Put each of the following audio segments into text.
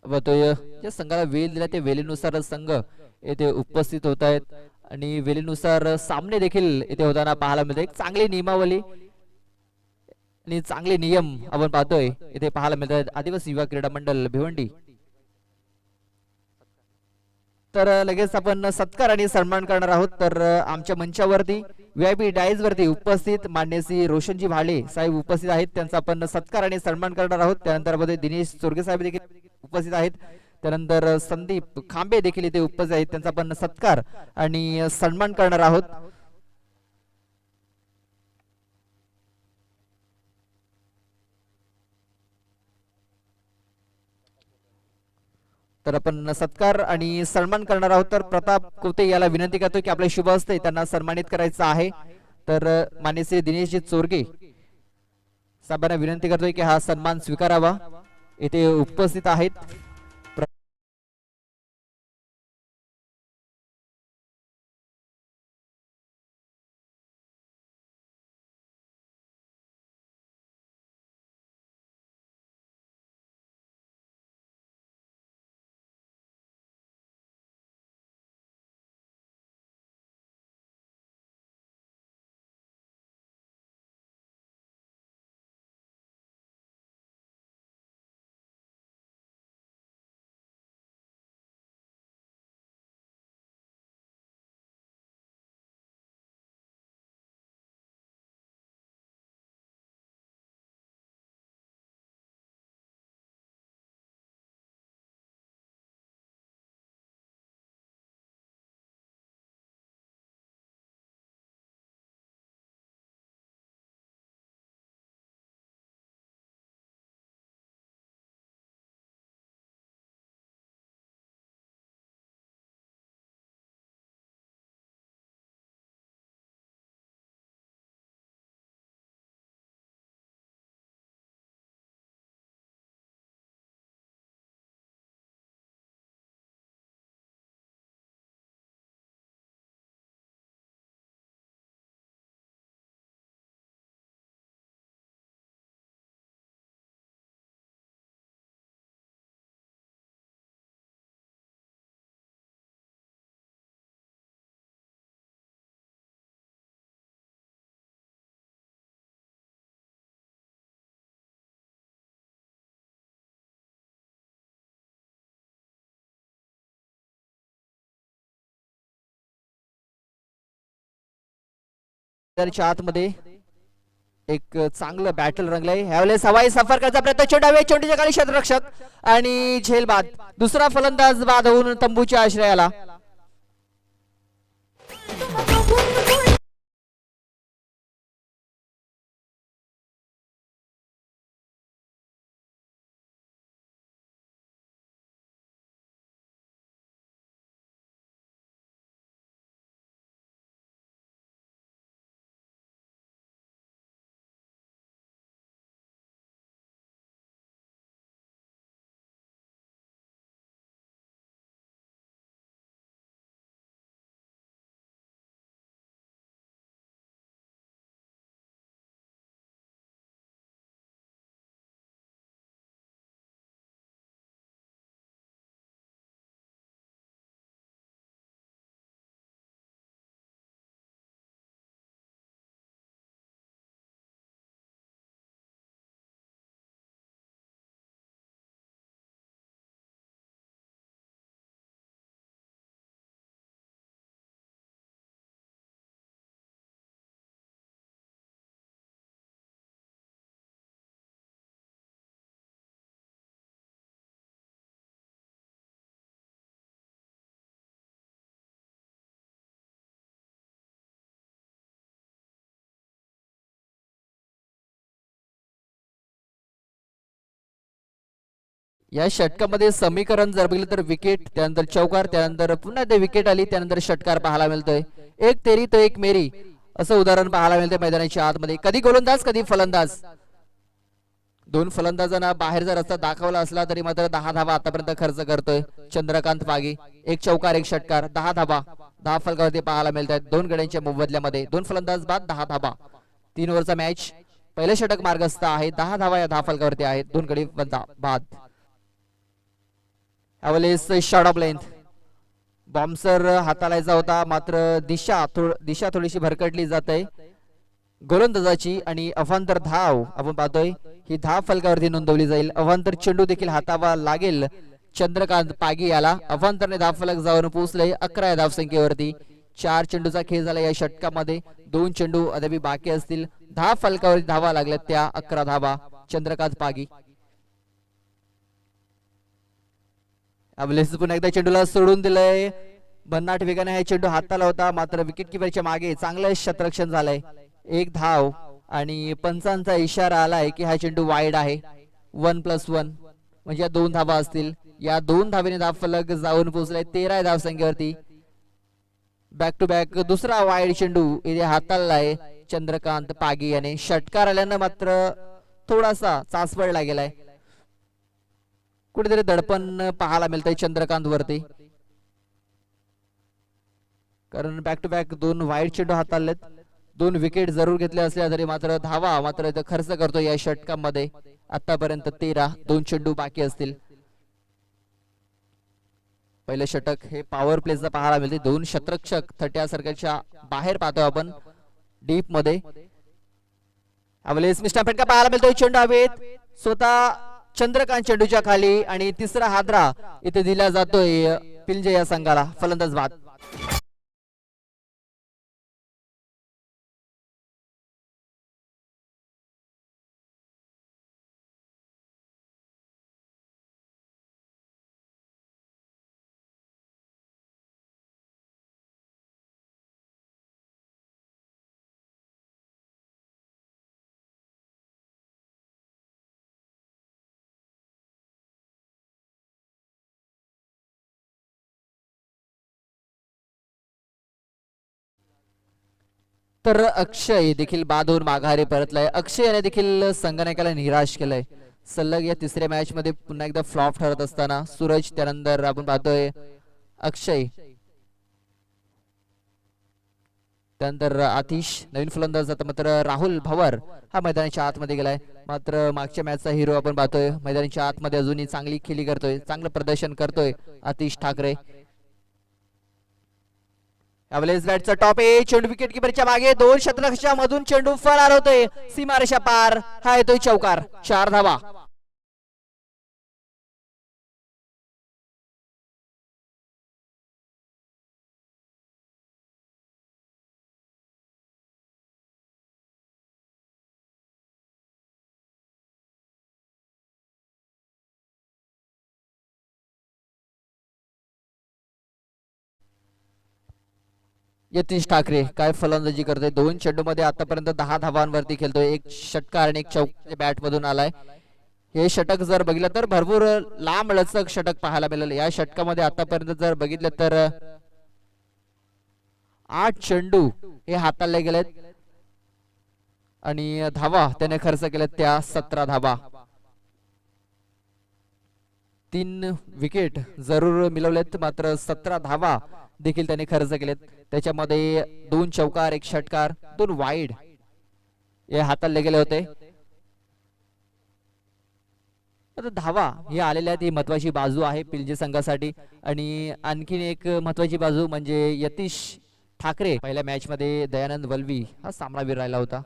व तो ज्या संघाला वेळ दिला ते वेळेनुसार संघ येथे उपस्थित होत आहेत आणि वेळेनुसार सामने देखील इथे होताना पाहायला मिळते. एक चांगली नियमावली आणि चांगले नियम आपण पाहतोय इथे पाहायला मिळतात. आदिवासी युवा क्रीडा मंडळ भिवंडी. तर लगेच आपण सत्कार आणि सन्मान करणार आहोत. तर आमच्या मंचावरती VIP डायज वरती उपस्थित मान्य श्री रोशनजी भाले साहेब उपस्थित आहेत. त्यांचा आपण सत्कार आणि सन्मान करणार आहोत. त्यानंतर मध्ये दिनेश चोरगे साहेब देखील उपस्थित आहेत. त्यानंतर संदीप खांबे देखील इथे उपस्थित आहेत. त्यांचा आपण सत्कार आणि सन्मान करणार आहोत. तर आपण सत्कार आणि सन्मान करणार आहोत. तर प्रताप कोते याला विनंती करतो की आपले शुभ हस्ते त्यांना सन्मानित करायचं आहे. तर मान्यश्री दिनेशजी चोरगे साहेबांना विनंती करतोय की हा सन्मान स्वीकारावा. येथे उपस्थित आहेत. आतमध्ये एक चांगलं बॅटल रंगलंय. ह्यावेळेस हवाई सफर करायचा प्रयत्न. चेंडावे चेंडूच्या खाली क्षेत्ररक्षक आणि झेल बाद. दुसरा फलंदाज बाद होऊन तंबूच्या आश्रयाला. या षटकामध्ये समीकरण जर बघितलं तर विकेट, त्यानंतर चौकार, त्यानंतर पुन्हा ते विकेट आली, त्यानंतर षटकार पाहायला मिळतोय. एक तेरी तो एक मेरी असं उदाहरण पाहायला मिळते मैदानाच्या आतमध्ये. कधी गोलंदाज कधी फलंदाज. दोन फलंदाजांना बाहेरचा रस्ता दाखवला असला तरी मात्र 10 धावा आतापर्यंत खर्च करतोय चंद्रकांत पागी. एक चौकार एक षटकार, 10 धावा 10 फलकावरती पाहायला मिळतात. दोन गड्यांच्या मोबदल्यामध्ये दोन फलंदाज बाद 10 धावा. 3 ओव्हरचा मॅच. पहिले षटक मार्गस्थ आहे. 10 धावा या 10 फलकावरती आहेत. दोन गडी बाद. यावेळेस शॉट ऑफ लेंथ, बॉम्बसर हाताळायचा होता मात्र दिशा थोडीशी भरकटली जात आहे गोलंदाजाची आणि अवांतर धाव आपण पाहतोय ही धाव फलकावरती नोंदवली जाईल. अवांतर चेंडू देखील हातावा लागेल चंद्रकांत पागी याला. अवांतरने धाव फलक जाऊन पोहोचले 11 या धावसंख्येवरती. 4 चेंडूचा खेळ झाला या षटकामध्ये. 2 चेंडू अद्याप बाकी असतील. धाव फलकावरती धावा लागल्या त्या 11 धावा चंद्रकांत पागी. अवलेस पुन्हा एकदा चेंडूला सोडून दिलंय. भन्नाट वेगाने हा चेंडू हाताला होता मात्र विकेट किपरच्या मागे चांगलं शतरक्षण झालंय. 1 धाव आणि पंचांचा इशारा आलाय की हा चेंडू वाईड आहे. 1+1 म्हणजे या 2 धावा असतील. या 2 धावेने धाव फलक जाऊन पोहोचलाय 13 धाव संख्येवरती. बॅक टू बॅक दुसरा वाईड चेंडू इथे हाताळलाय चंद्रकांत पागी याने. षटकार आल्यानं मात्र थोडासा चाचपडला गेलाय. कुठेतरी दडपण पाहायला मिळतंय चंद्रकांत वरती कारण बॅक टू बॅक 2 वाईड चेंडू हाताळलेत. 2 विकेट जरूर घेतले असल्या तरी मात्र धावा मात्र खर्च करतो या षटकामध्ये. आतापर्यंत 13, 2 चेंडू बाकी असतील. पहिले षटक हे पॉवर प्लेचं पाहायला मिळते. 2 शतरक्षक 30 सर्कलच्या बाहेर पाहतो आपण डीप मध्ये. मिस्टर फटका पाहायला मिळतोय. चेंडू हवेत स्वतः चंद्रकांत चेंडूच्या खाली आणि तिसरा हादरा इथे दिला जातोय पिंजे या संघाला. फलंदाज बाद. तर अक्षय देखील बाद होऊन माघारी परतलाय. अक्षय याने देखील संघनायकाला निराश केलंय. सलग या तिसऱ्या मॅच मध्ये पुन्हा एकदा फ्लॉप ठरत असताना सूरज त्यानंतर आपण पाहतोय अक्षय त्यानंतर आतिश नवीन फलंदाज जात मात्र राहुल भवर हा मैदानाच्या आतमध्ये गेलाय. मात्र मागच्या मॅचचा हिरो आपण पाहतोय मैदानाच्या आतमध्ये अजूनही चांगली खेळी करतोय चांगलं प्रदर्शन करतोय आतिश ठाकरे. बॅटचा टॉप ए चेंडू विकेट किपरच्या मागे 2 शतरक्षच्या मधून चेंडू फरार होतोय सीमारेषा पार. हा येतोय चौकार. 4 धावा. यतीश ठाकरे काय फलंदाजी करतोय. 2 चेंडू मध्ये आतापर्यंत 10 धावांवरती खेळतोय. 1 षटकार आणि 1 चौक बॅट मधून आलाय. हे षटक जर बघितलं तर भरपूर लांब लचक षटक पाहायला मिळेल. या षटकामध्ये आतापर्यंत जर बघितलं तर 8 चेंडू हे हाताळले गेलेत आणि धावा त्याने खर्च केल्यात त्या 17 धावा. 3 विकेट जरूर मिळवलेत मात्र 17 धावा देखील त्याने खर्च केलेत. त्याच्यामध्ये 2 चौकार 1 षटकार 2 वाईड हे हाताळले गेले होते. धावा ही आलेल्या आहेत ही महत्वाची बाजू आहे पिंजे संघासाठी. आणि आणखीन एक महत्वाची बाजू म्हणजे यतीश ठाकरे पहिल्या मॅच मध्ये दयानंद वल्वी हा सामनावीर राहिला होता.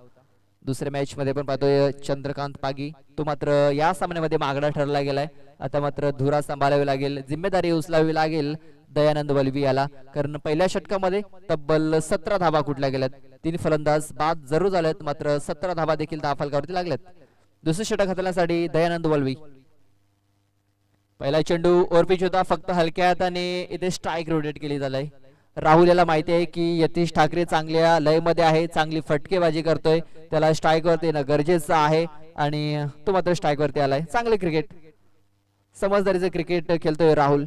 दुसऱ्या मॅच मध्ये पण पाहतोय चंद्रकांत पागी तो मात्र या सामन्यामध्ये मागणा ठरला गेलाय. आता मात्र धुरा सांभाळावी लागेल जिम्मेदारी उचलावी लागेल दयानंद वल्वी याला कारण पहिल्या षटकामध्ये तब्बल 17 धावा कुठल्या गेल्यात. 3 फलंदाज बाद जरूर झालेत मात्र 17 धावा देखील धावफलकावरती लागल्यात. दुसरे षटक हाताळण्यासाठी दयानंद वल्वी. पहिला चेंडू ओरपिच होता फक्त हलक्या हाताने इथे स्ट्राईक रोटेट केली झालाय. राहुल याला माहिती आहे की यतीश ठाकरे चांगल्या लय मध्ये आहे चांगली फटकेबाजी करतोय त्याला स्ट्राईक वरती येणं गरजेचं आहे आणि तो मात्र स्ट्राईक वरती आलाय. चांगले क्रिकेट समजदारीचे क्रिकेट खेळतोय राहुल.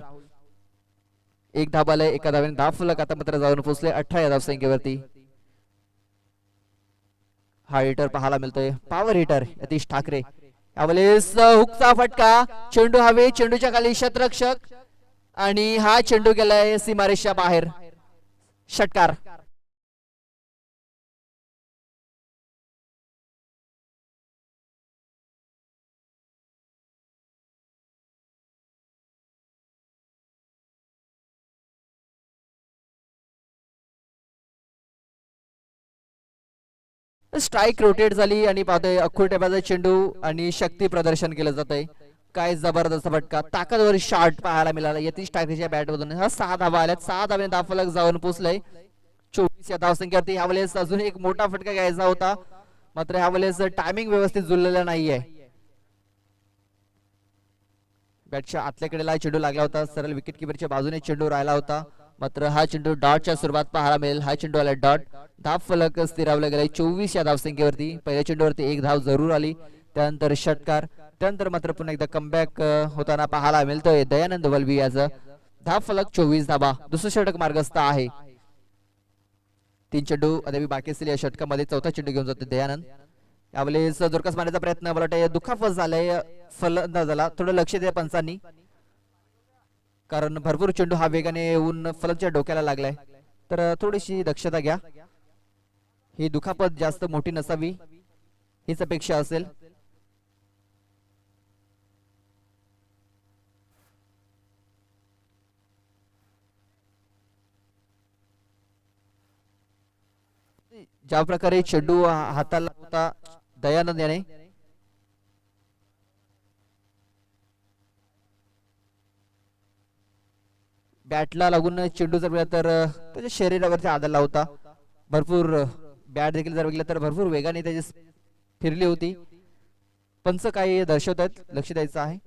1 धाबाला एका धावेने धाव फलक आता मात्र जाऊन पोहोचले 18 या धावसंख्येवरती. हा हिटर पाहायला मिळतोय पॉवर हिटर यतीश ठाकरे. यावेळेस हुकचा फटका चेंडू हवे चेंडूच्या खाली शतरक्षक आणि हा चेंडू गेलाय सीमारेषा बाहेर. षटकार. स्ट्राईक रोटेट झाली आणि पाहतोय अख्खूर टेपाचा चेंडू आणि शक्ती प्रदर्शन केलं जात आहे. काय जबरदस्त फटका, ताकदवर शॉट पाहायला मिळाला यतीश ठाकरेच्या बॅट मधून. हा 6 धावा आल्यात, 6 धाब्याने धावफलक जाऊन पोहोचलंय 24 या धावसंख्येवरती. ह्यावेळेस अजून एक मोठा फटका घ्यायचा होता, मात्र ह्यावेळेस टायमिंग व्यवस्थित जुळलेला नाहीये. बॅटच्या आतल्या कडेला चेंडू लागला होता, सरळ विकेट किपरच्या बाजूने चेंडू राहिला होता, मात्र हा चेंडू डॉटच्या स्वरूपात पाहायला मिळेल. हा चेंडू आला डॉट, धाव फलक स्थिरावला गेलाय 24 या धावसंख्येवरती. पहिल्या चेंडूवरती एक धाव जरूर आली, त्यानंतर षटकार, त्यानंतर मात्र पुन्हा एकदा कमबॅक होताना पाहायला मिळतोय दयानंद वलवी याचं. धाव फलक 24 धाबा, दुसरं षटक मार्गस्थ आहे. 3 चेंडू अद्याप बाकी असलेल्या या षटकामध्ये चौथा चेंडू घेऊन जातो दयानंद. यावेळेस जोरकस मारण्याचा प्रयत्न, मला वाटतं दुखापत झालाय फलंदाजाला, थोडं लक्ष द्या पंचांनी, कारण भरपूर चेंडू हा वेगाने येऊन फलंदाच्या डोक्याला लागलाय, तर थोडीशी दक्षता घ्या. ही दुखापत जास्त मोठी नसावी हीच अपेक्षा असेल. ज्या प्रकारे चेंडू हाताला होता दयानंद याने, बॅटला लागून चेंडू जर मिळाला तर त्याच्या शरीरावरती आदळला होता. भरपूर बॅट देखील जर बघितलं तर भरपूर वेगाने त्याची फिरली होती. पंच काही दर्शवतात, लक्ष द्यायचं आहे.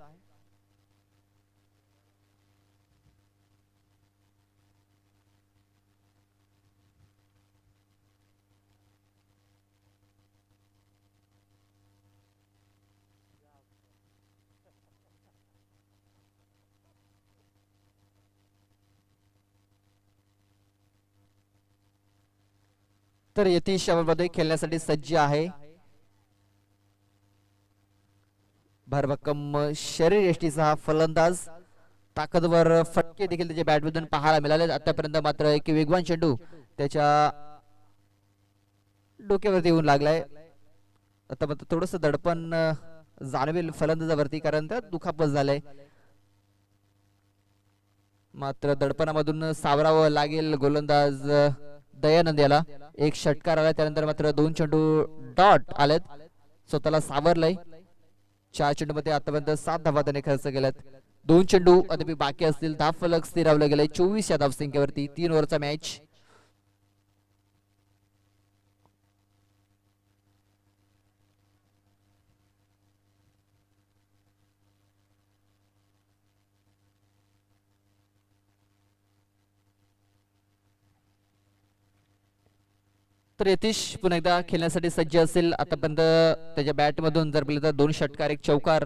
तर यतीश मध्ये खेळण्यासाठी सज्ज आहे. भरभक्कम शरीर यष्टीचा हा फलंदाज, ताकदवर फटके देखील त्याच्या बॅटमधून पाहायला मिळाले आतापर्यंत. मात्र एक वेगवान चेंडू त्याच्या डोक्यावरती येऊन लागलाय. आता मात्र थोडस दडपण जाणवेल फलंदाजावरती, कारण त्यात दुखापत झालंय, मात्र दडपणामधून सावरावं लागेल गोलंदाज दयानंद याला. एक षटकार आला, त्यानंतर मात्र 2 चेंडू डॉट आलेत, स्वतःला सावरलंय. 4 चेंडू मध्ये आतापर्यंत 7 धावा त्याने खर्च केल्यात. 2 चेंडू अद्याप बाकी असतील, धाव फलक स्थिरावलं गेलंय 24 या धावसंख्येवरती. 3 ओव्हरचा मॅच. तर यतीश पुन्हा एकदा खेळण्यासाठी सज्ज असेल. आतापर्यंत त्याच्या बॅट मधून जर पाहिलं तर 2 षटकार 1 चौकार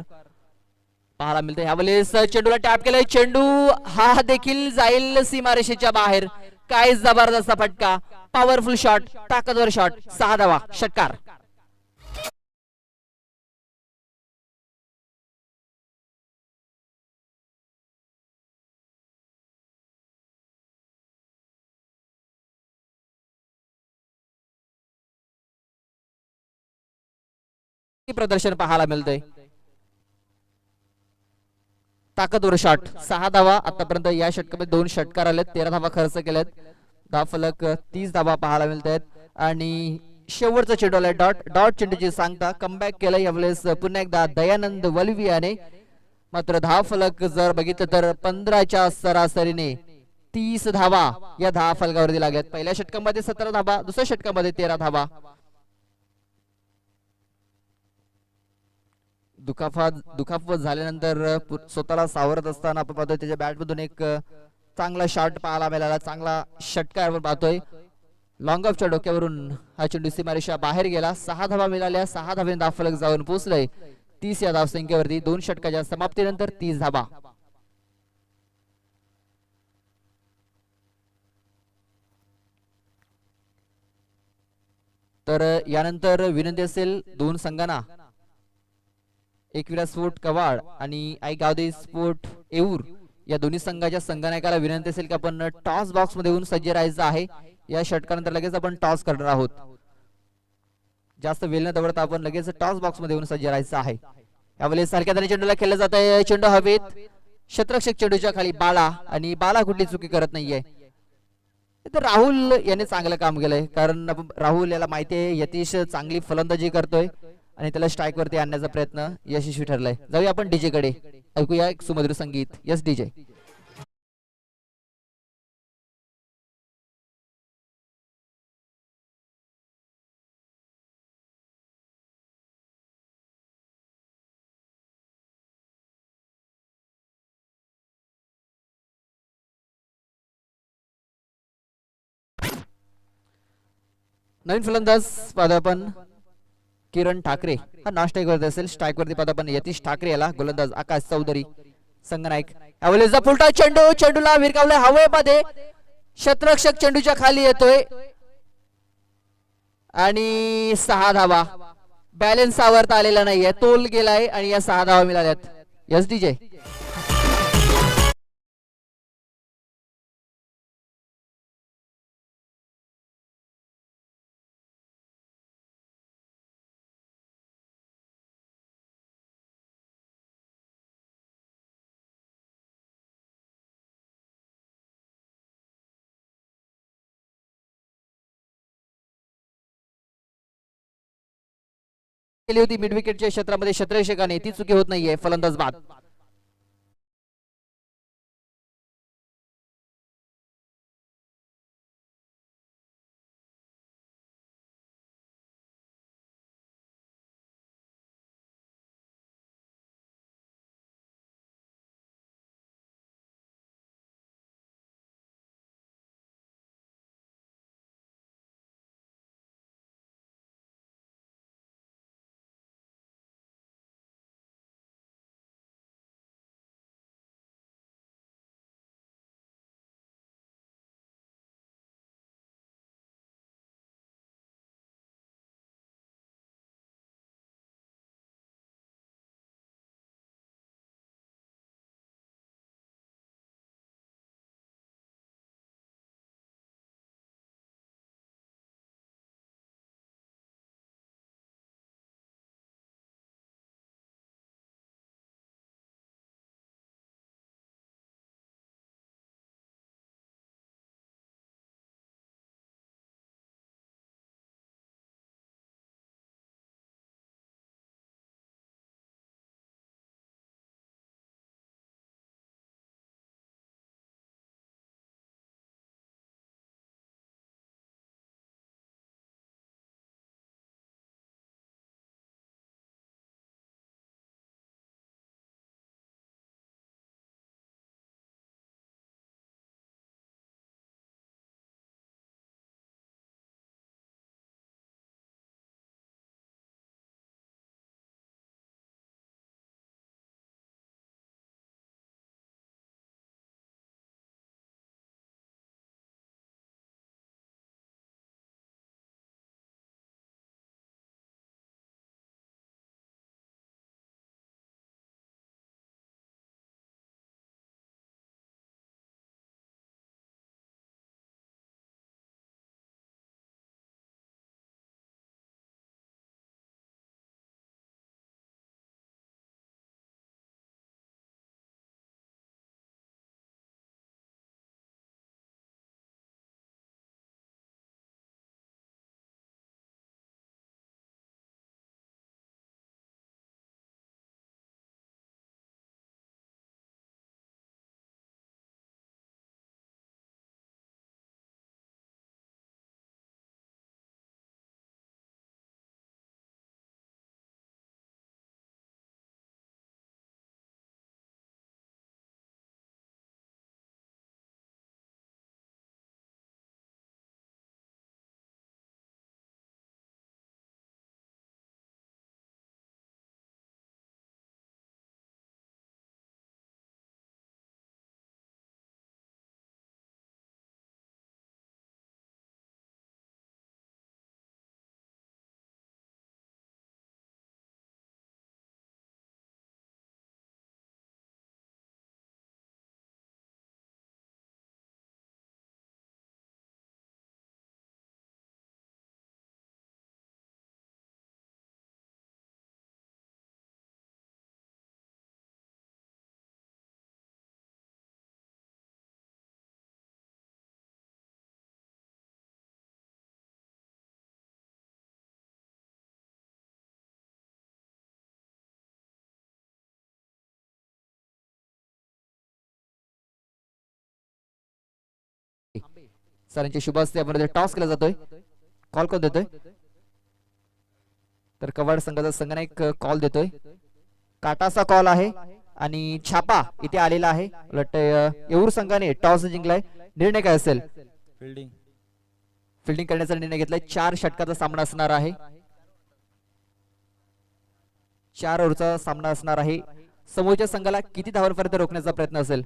पाहायला मिळतं. यावेळेस चेंडूला टॅप केलाय, चेंडू हा देखील जाईल सीमारेषेच्या बाहेर. काय जबरदस्त फटका, पॉवरफुल शॉट, ताकदवर शॉट, 6 धावा, षटकार. प्रदर्शन पाहायला मिळतंय. ताकदवर शॉट, 6 धावा आतापर्यंत या षटकामध्ये. 2 षटकार आलेत, 13 धावा खर्च केल्यात. धाव फलक 30 धावा पाहायला मिळत आहेत. आणि शेवटचा चेंडू आलाय डॉट, डॉट चेंडूची सांगता कमबॅक केलं यावेळेस पुन्हा एकदा दयानंद वलवी याने. मात्र धाव फलक जर बघितलं तर 15च्या सरासरीने 30 धावा या धाव फलकावरती लागल्यात. पहिल्या षटकामध्ये 17 धावा, दुसऱ्या षटकामध्ये 13 धावा. दुखापत झाल्यानंतर स्वतःला सावरत असताना आपण पाहतोय त्याच्या बॅटमधून एक चांगला शॉट पाहायला मिळाला, चांगला षटकार आपण पाहतोय. लॉंग ऑफच्या डोक्यावरून हा चेंडू सीमारेषा बाहेर गेला. 6 धावा मिळाल्या, 6 धावेने धाव फलक जाऊन पोहोचलंय 30 या धावसंख्येवरती. 2 षटकाच्या समाप्तीनंतर 30 धावा. तर यानंतर विनंती असेल 2 संघांना, एकविरा स्पोर्ट कवाड आणि आई गावदे स्पोर्ट येऊर या दोन्ही संघाच्या संघनायकाला विनंती असेल की आपण टॉस बॉक्स मध्ये येऊन सज्ज राहायचं आहे. या षटकानंतर लगेच आपण टॉस करणार आहोत. जास्त वेळ न दवडता आपण लगेच टॉस बॉक्स मध्ये येऊन सज्ज राहायचं आहे. यावेळेस सारख्या तऱ्हेने चेंडूला खेळलं जात आहे. चेंडू हवेत, क्षेत्ररक्षक चेंडूच्या खाली बाला, आणि बाला कुठली चुकी करत नाहीये. तर राहुल याने चांगलं काम केलंय, कारण राहुल याला माहिती आहे यतीश चांगली फलंदाजी करतोय आणि त्याला स्ट्राईक वरती आणण्याचा प्रयत्न यशस्वी ठरलाय. जाऊया आपण डीजे कडे, ऐकूया एक सुमधुर संगीत. Yes DJ. नवीन फलंदाज पदापन किरण ठाकरे हा नॉन स्ट्राईक वरती असेल. स्ट्राईक वरती पदापन यतीश ठाकरे याला, गोलंदाज आकाश चौधरी संगनायक. यावेळेचा फुलटा चेंडू, चेंडूला विरकावलाय हवेमध्ये, शतरक्षक चेंडूच्या खाली येतोय आणि 6 धावा. बॅलन्स आवरता आलेला नाहीये, तोल गेलाय आणि या 6 धावा मिळाल्यात. Yes DJ. केली होती मिड विकेटच्या क्षेत्रामध्ये क्षेत्ररक्षकाने, ती चुकी होत नाहीये. फलंदाज बाद. सरांच्या शुभ हस्ते यामध्ये टॉस केला जातोय. कॉल कोण देतोय? तर कवाड संघाचा संघनायक कॉल देतोय. काटाचा कॉल आहे आणि छापा इथे आलेला आहे. उलट येऊर संघाने टॉस जिंकलाय. निर्णय काय असेल? फिल्डिंग. फिल्डिंग करण्याचा निर्णय घेतलाय. 4 षटकाचा सामना असणार आहे. 4 ओव्हरचा सामना असणार आहे. समोरच्या संघाला किती धावांपर्यंत रोखण्याचा प्रयत्न असेल?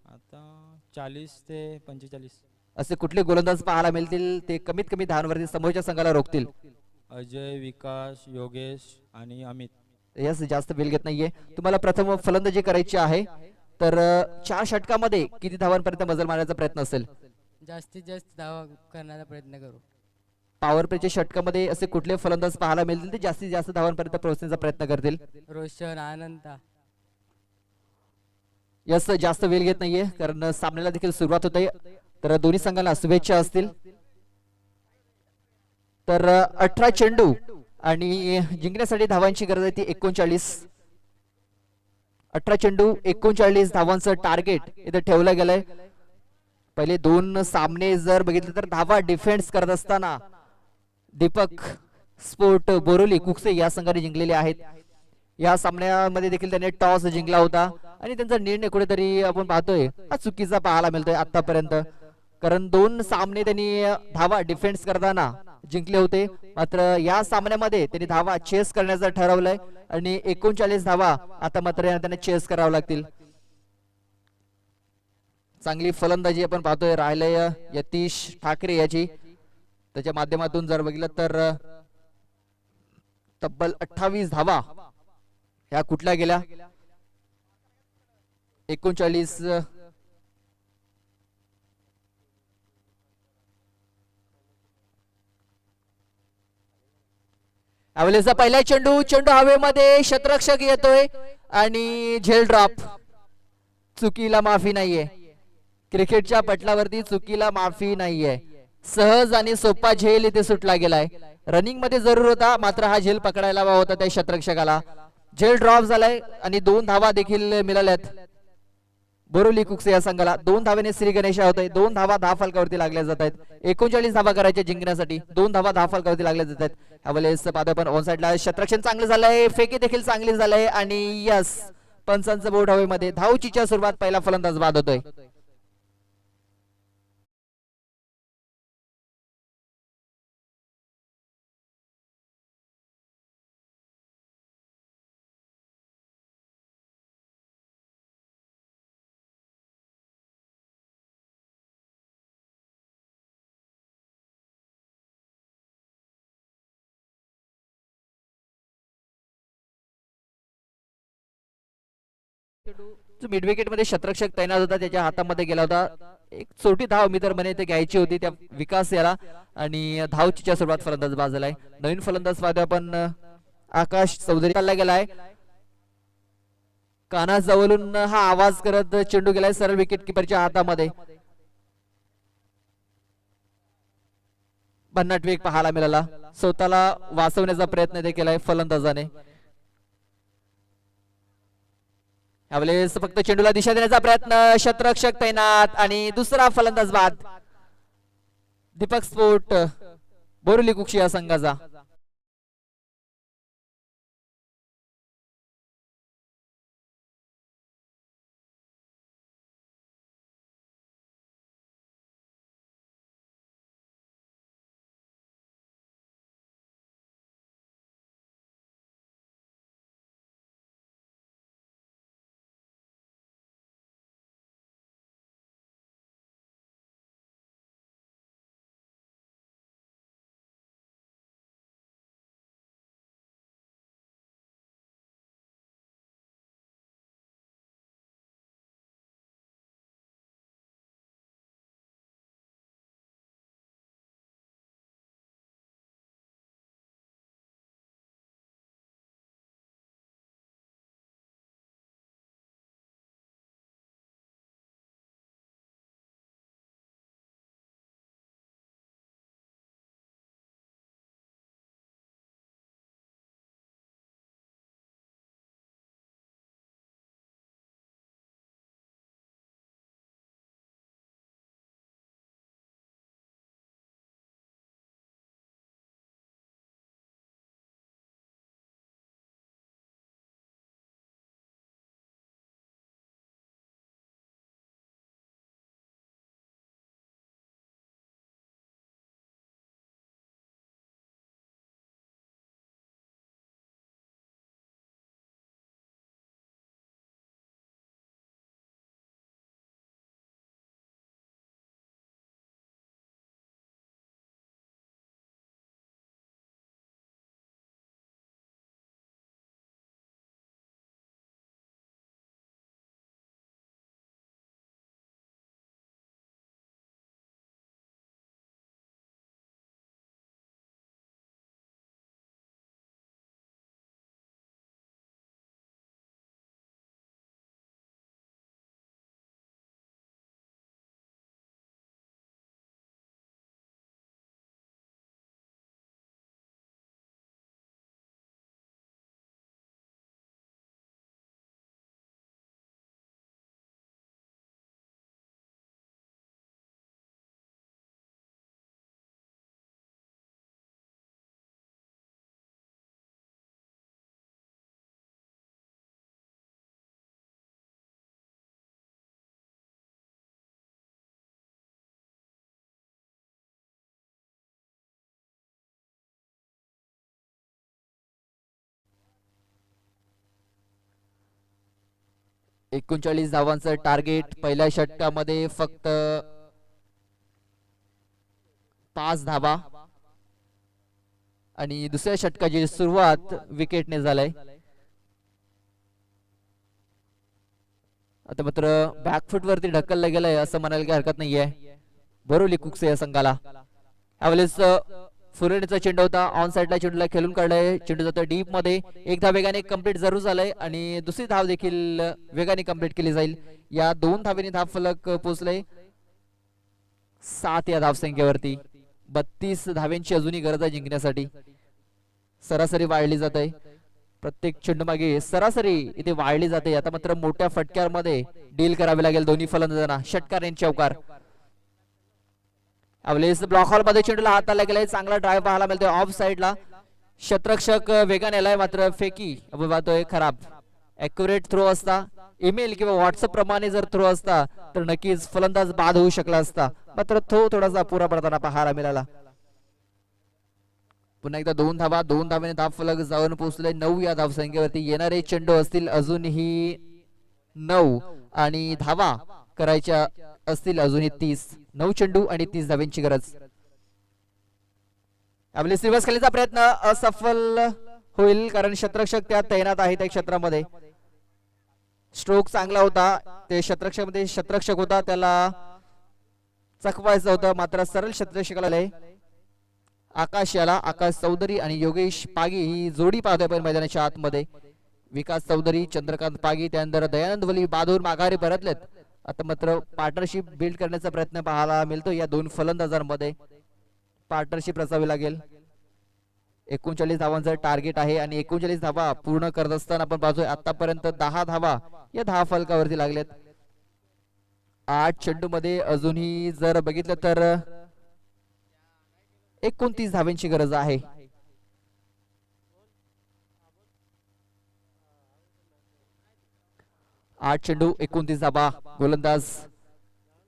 आता 40 ते 45. असे कुठले गोलंदाज पाहायला मिळतील ते कमीत कमी धावांवरती समोरच्या संघाला रोखतील? अजय, विकास, योगेश आणि अमित. यस, जास्त वेळ घेत नाहीये. तुम्हाला प्रथम फलंदाजी करायची आहे. तर 4 षटकामध्ये किती धावांपर्यंत मजल मारण्याचा प्रयत्न असेल? जास्तीत जास्त धावा करण्याचा प्रयत्न करू. पॉवर प्लेच्या षटकामध्ये असे कुठले फलंदाज पाहायला मिळतील ते जास्तीत जास्त धावांपर्यंत पोहोचण्याचा प्रयत्न करतील? रोशन, आनंदा. यस, जास्त वेळ घेत नाहीये कारण सामन्याला देखील सुरुवात होते. तर दोन्ही संघांना शुभेच्छा असतील. तर 18 चेंडू आणि जिंकण्यासाठी धावांची गरज आहे ती 39. 18 चेंडू 39 धावांचं टार्गेट इथे ठेवलं गेलंय. पहिले 2 सामने जर बघितले तर धावा डिफेन्स करत असताना दीपक स्पोर्ट बोरोली कुकसे या संघाने जिंकलेले आहेत. या सामन्यामध्ये देखील त्याने टॉस जिंकला होता आणि त्यांचा निर्णय कुठेतरी आपण पाहतोय हा चुकीचा पाहायला मिळतोय आतापर्यंत. कारण 2 सामने त्यांनी धावा डिफेन्स करताना जिंकले होते. मात्र या सामन्यामध्ये त्यांनी धावा चेस करण्याचं ठरवलंय आणि 39 धावा आता मात्र त्यांना चेस करावं लागतील. चांगली फलंदाजी आपण पाहतोय राहिलंय यतीश ठाकरे याची. त्याच्या माध्यमातून जर बघितलं तर तब्बल 28 धावा ह्या कुठल्या गेल्या? 39 अवलेचा पहिला चेंडू हवेमध्ये क्षेत्ररक्षक येतोय आणि झेल ड्रॉप. चुकीला माफी नाहीये. क्रिकेटच्या पटलावरती चुकीला माफी नाहीये. सहज आणि सोपा झेल इथे सुटला गेलाय. रनिंग मध्ये जरूर होता मात्र हा झेल पकडायला हवा होता त्या क्षेत्ररक्षकाला. झेल ड्रॉप झालाय आणि 2 धावा देखील मिळाल्यात बोरोली कुक्से या संघाला. 2 धावेने श्री गणेशा होतोय. 2 धावा 10 फलकावरती लागल्या जात आहेत. 39 धावा करायच्या जिंकण्यासाठी 2 धावा 10 फलकावरती लागल्या जात आहेत. यावेळेस पाहतोय पण ऑन साइडला क्षेत्ररक्षण चांगलं झालंय. फेकी देखील चांगली झालंय आणि यस, पंचांचं बोट हवेमध्ये. धावचीच्या सुरुवात पहिला फलंदाज बाद होतोय. जो मिड विकेट मध्ये क्षेत्ररक्षक तैनात होता त्याच्या हातामध्ये गेला होता. एक छोटी धाव मी तर म्हणे ते घ्यायची होती त्या विकास याला आणि धावचीच्या सुरुवात फलंदाज बाद झालाय. नवीन फलंदाज पाहतो आपण आकाश चौधरी चालला गेलाय. कानाजवळून हा आवाज करत चेंडू गेलाय सरळ विकेट किपरच्या हातामध्ये. भन्नाट वेग पाहायला मिळाला. स्वतःला वाचवण्याचा प्रयत्न ते केलाय फलंदाजाने. यावेळेस फक्त चेंडूला दिशा देण्याचा प्रयत्न. क्षेत्ररक्षक तैनात आणि दुसरा फलंदाज बाद दीपक स्पोर्ट बोरोली कुक्षी या संघाचा. 39 धावांचं टार्गेट. पहिल्या षटकामध्ये फक्त 5 धावा आणि दुसऱ्या षटकाची सुरुवात विकेटने झालाय. आता मात्र बॅकफुट वरती ढकललं गेलंय असं म्हणायला काही हरकत नाहीये बोरिवली कुक्से या संघाला. यावेळेस फुलेचा चेंडू होता, ऑन साइडला चेंडूला खेळून काढलाय. चेंडू जातो डीप मध्ये. एक धाव वेगाने कंप्लीट जरूर झालंय आणि दुसरी धाव देखील वेगाने कंप्लीट केली जाईल. या 2 धावेने धाव फलक पोहोचले 7 या धावसंख्येवरती. 32 धाव्यांची अजूनही गरज आहे जिंकण्यासाठी. सरासरी वाढली जात आहे प्रत्येक चेंडू मागे, सरासरी इथे वाढली जाते. आता मात्र मोठ्या फटक्यामध्ये डील करावे लागेल दोन्ही फलंदाजांना. षटकार आणि चौकार. यावेळेस ब्लॉक हॉल मध्ये चेंडूला हात आला गेलाय. चांगला ड्राईव्ह पाहायला मिळतोय ऑफ साइडला. क्षेत्ररक्षक वेगाने आलाय मात्र फेकी आपण पाहतोय खराब. ऍक्युरेट थ्रो असता, ईमेल किंवा व्हॉट्सअप प्रमाणे जर थ्रो असता तर नक्कीच फलंदाज बाद होऊ शकला असता, मात्र थ्रो थोडासा अपुरा पडताना पाहायला मिळाला. पुन्हा एकदा 2 धावा, 2 धावेने धाव फलक जाऊन पोहोचले 9 या धावसंख्येवरती. येणारे चेंडू असतील अजूनही 9 आणि धावा करायच्या असतील अजूनही 30. 9 चेंडू आणि 30 धाव्यांची गरज. आपली रिव्हर्स खेळण्याचा प्रयत्न असफल होईल कारण क्षेत्ररक्षक त्या तैनात आहे त्या क्षेत्रामध्ये. स्ट्रोक चांगला होता, ते क्षेत्ररक्षक मध्ये क्षेत्ररक्षक होता त्याला चकवायचं होतं मात्र सरळ क्षेत्ररक्षकाला आकाश याला. आकाश चौधरी आणि योगेश पागी ही जोडी पाहतोय पण मैदानाच्या आतमध्ये. विकास चौधरी, चंद्रकांत पागी, त्यानंतर दयानंद वली बहादूर माघारी परतलेत. आता मात्र पार्टनरशिप बिल्ड करण्याचा प्रयत्न पाहायला मिळतो या 2 फलंदाजांमध्ये. पार्टनरशिप रचावी लागेल. 39 धावांचं टार्गेट आहे आणि 39 धावा पूर्ण करत असताना आपण पाहतोय आतापर्यंत 10 धावा या 10 फलकावरती लागलेत. 8 चेंडू मध्ये अजूनही जर बघितलं तर 29 धाव्यांची गरज आहे. आठ चेंडू 29 धावा. गोलंदाज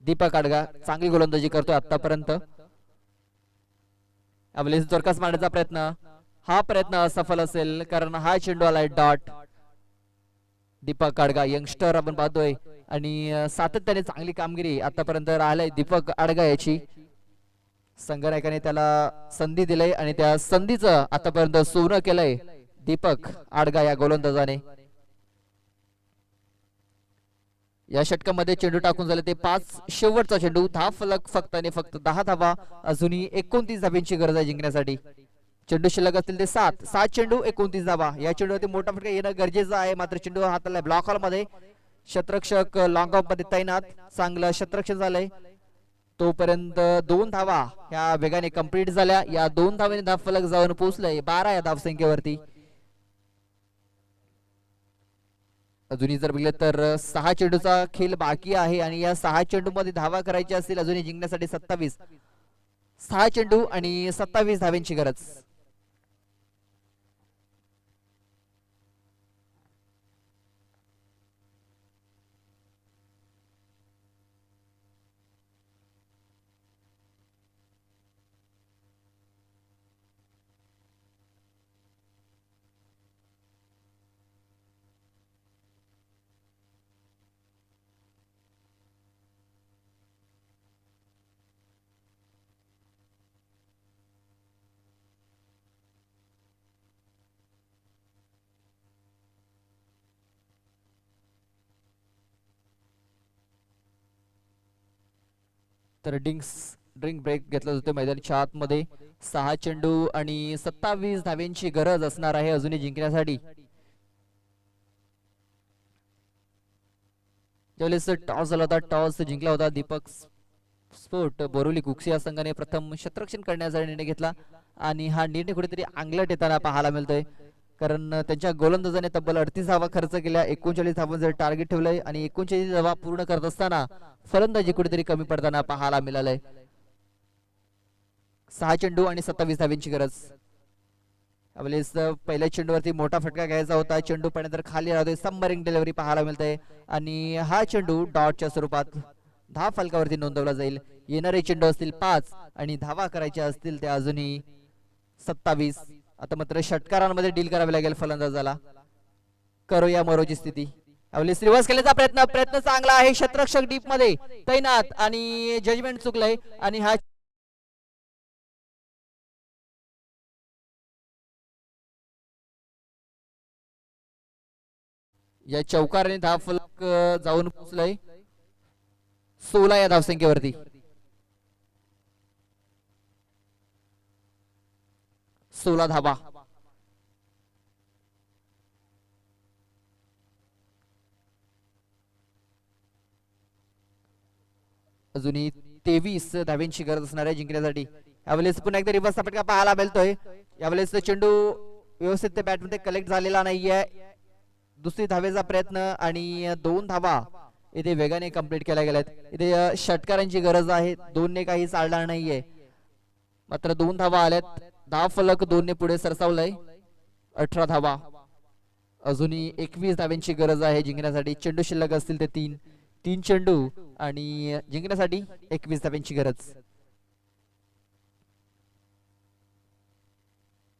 दीपक आडगा चांगली गोलंदाजी करतोय आतापर्यंत. चोरकास मारण्याचा प्रयत्न, हा प्रयत्न असफल असेल कारण हा चेंडू आलाय डॉट. दीपक आडगा यंगस्टर आपण पाहतोय आणि सातत्याने चांगली कामगिरी आतापर्यंत राहिलाय दीपक आडगा याची. संघनायकाने त्याला संधी दिलंय आणि त्या संधीचं आतापर्यंत सोनं केलंय दीपक आडगा या गोलंदाजाने. या षटकामध्ये चेंडू टाकून झाले ते 5. शेवटचा चेंडू. धाव फलक फक्त आणि फक्त 10 धावा. अजूनही 29 धाव्यांची गरज आहे जिंकण्यासाठी. चेंडू शिल्लक असतील ते 7. 7 चेंडू 29 धावा. या चेंडूवरती मोठा फटका येणं गरजेचं आहे मात्र चेंडू हाताला ब्लॉक हॉल मध्ये. क्षेत्ररक्षक लॉंग ऑफ मध्ये तैनात. चांगलं क्षेत्ररक्षण झालंय. तोपर्यंत 2 धावा ह्या वेगाने कंप्लीट झाल्या. या 2 धावांनी धाव फलक जाऊन पोहोचलंय 12 या धावसंख्येवरती. अजूनही जर बघितलं तर 6 चेंडूचा खेळ बाकी आहे आणि या 6 चेंडू मध्ये धावा करायच्या असतील अजूनही जिंकण्यासाठी 27. 6 चेंडू आणि 27 धाव्यांची गरज. तर ड्रिंक ब्रेक घेतला जातो मैदानाच्या आतमध्ये. 6 चेंडू आणि 27 धाव्यांची गरज असणार आहे अजूनही जिंकण्यासाठी. ज्यावेळेस टॉस झाला होता टॉस जिंकला होता दीपक स्पोर्ट बोरिवली कुक्सी या संघाने प्रथम क्षेत्ररक्षण करण्याचा निर्णय घेतला आणि हा निर्णय कुठेतरी अंगलट येताना पाहायला मिळतोय कारण त्यांच्या गोलंदाजाने तब्बल 38 धावा खर्च केल्या. 39 धावांचं टार्गेट ठेवलंय आणि 39 धावा पूर्ण करत असताना फलंदाजी कुठेतरी कमी पडताना पाहायला मिळालंय. 6 चेंडू आणि 27 धाव्यांची गरज. यावेळेस पहिल्या चेंडूवरती मोठा फटका घ्यायचा होता. चेंडू पडल्यानंतर खाली राहतोय. सबमरीन डिलिव्हरी पाहायला मिळतंय आणि हा चेंडू डॉटच्या स्वरूपात धाव फलकावरती नोंदवला जाईल. येणारे चेंडू असतील 5 आणि धावा करायच्या असतील त्या अजूनही 27. आता मात्र षटकारांमध्ये डील करावे लागेल फलंदाजाला. करो या मरोची स्थिती. यावेळेस रिव्हर्स केल्याचा प्रयत्न चांगला आहे. क्षेत्ररक्षक डीप मध्ये तैनात आणि जजमेंट चुकलंय आणि हा या चौकाराने धाव फलक जाऊन पोहोचलंय 16 या धावसंख्येवरती. 16 धावा. अजूनही 23 धाव्यांची गरज असणार आहे जिंकण्यासाठी. यावेळेस पुन्हा एकदा रिव्हर्सचा फटका पाहायला मिळतोय. यावेळेस चेंडू व्यवस्थित त्या बॅटमध्ये कलेक्ट झालेला नाहीये. दुसरी धावेचा प्रयत्न आणि 2 धावा इथे वेगाने कंप्लीट केल्या गेल्यात. इथे षटकारांची गरज आहे. 2ने काही चालणार नाहीये. मात्र 2 धावा आल्यात. धाव फलक 2ने पुढे सरसावलाय. 18 धावा. अजूनही 21 धाव्यांची गरज आहे जिंकण्यासाठी. चेंडू शिल्लक असतील ते 3 चेंडू आणि जिंकण्यासाठी 21 धाव्यांची गरज.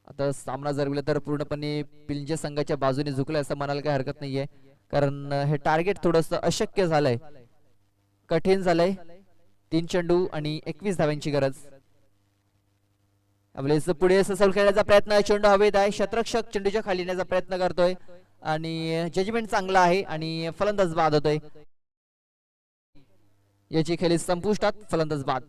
आता सामना जर गेला तर पूर्णपणे पिंजे संघाच्या बाजूने झुकलाय असं म्हणायला काही हरकत नाहीये. कारण हे टार्गेट थोडस अशक्य झालंय, कठीण झालंय. 3 चेंडू आणि 21 धाव्यांची गरज. यावेळेस पुढे ससल खेळण्याचा प्रयत्न. चेंडू हवेत आहे. क्षेत्ररक्षक चेंडूच्या खाली येण्याचा प्रयत्न करतोय आणि जजमेंट चांगला आहे आणि फलंदाज बाद होतोय. याची खेळी संपुष्टात. फलंदाज बाद.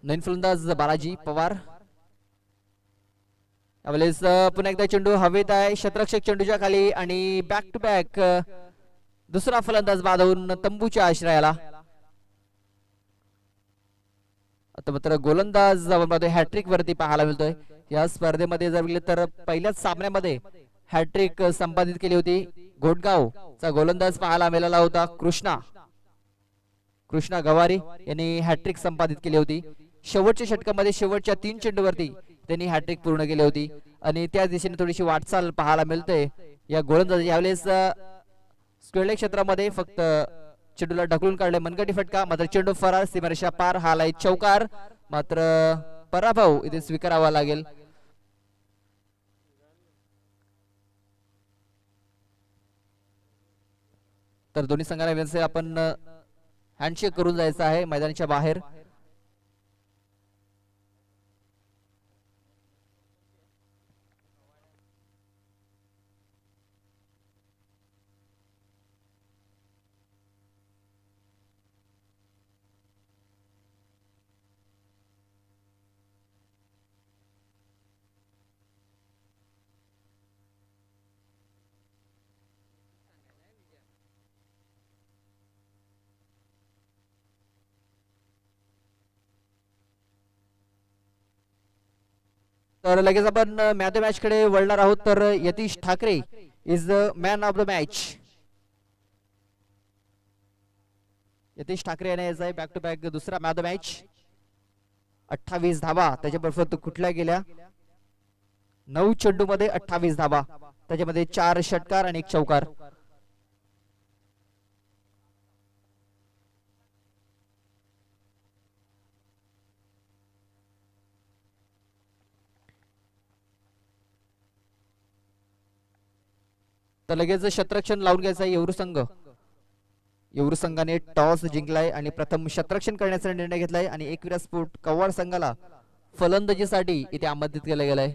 नवीन फलंदाज बालाजी पवार. यावेळेस पुन्हा एकदा चेंडू हवेत आहे. क्षेत्ररक्षक चेंडूच्या खाली आणि बॅक टू बॅक दुसरा फलंदाज बाद होऊन तंबूच्या आश्रयाला. आता मात्र गोलंदाज हॅट्रिक वरती पाहायला मिळतोय. या स्पर्धेमध्ये जर गेले तर पहिल्याच सामन्यामध्ये हॅट्रिक संपादित केली होती. घोटगावचा गोलंदाज पाहायला मिळाला होता कृष्णा गवारी यांनी हॅट्रिक संपादित केली होती. शेवटच्या षटकामध्ये शेवटच्या 3 चेंडूवरती त्यांनी हॅट्रिक पूर्ण केली होती आणि त्या दिशेने थोडीशी वाटचाल पाहायला मिळते या गोलंदाज. यावेळेस स्क्वेअर क्षेत्रामध्ये फक्त चेंडूला ढकलून काढले. मनगटी फटका. मात्र चेंडू फरार. सीमारेषा पार. हा लाईत चौकार. मात्र पराभव इथे स्वीकारावा लागेल. तर दोन्ही संघांना आपण हँडशेक करून जायचं आहे मैदानाच्या बाहेर. तर लगेच आपण मॅन ऑफ द मॅच कडे वळणार आहोत. तर Yatish Thackeray is the man of the match. Yatish Thackeray याने यायचा आहे बॅक टू बॅक दुसरा मॅन ऑफ द मॅच. 28 धावा त्याच्याबरोबर कुठल्या गेल्या. 9 चेंडू मध्ये 28 धावा. त्याच्यामध्ये 4 षटकार आणि 1 चौकार. तर लगेच क्षेत्ररक्षण लावून घ्यायचं आहे येवरू संघाने टॉस जिंकलाय आणि प्रथम क्षेत्ररक्षण करण्याचा निर्णय घेतलाय आणि एकविरा स्पोर्ट कव्वाड संघाला फलंदाजीसाठी इथे आमंत्रित केलं गेलंय.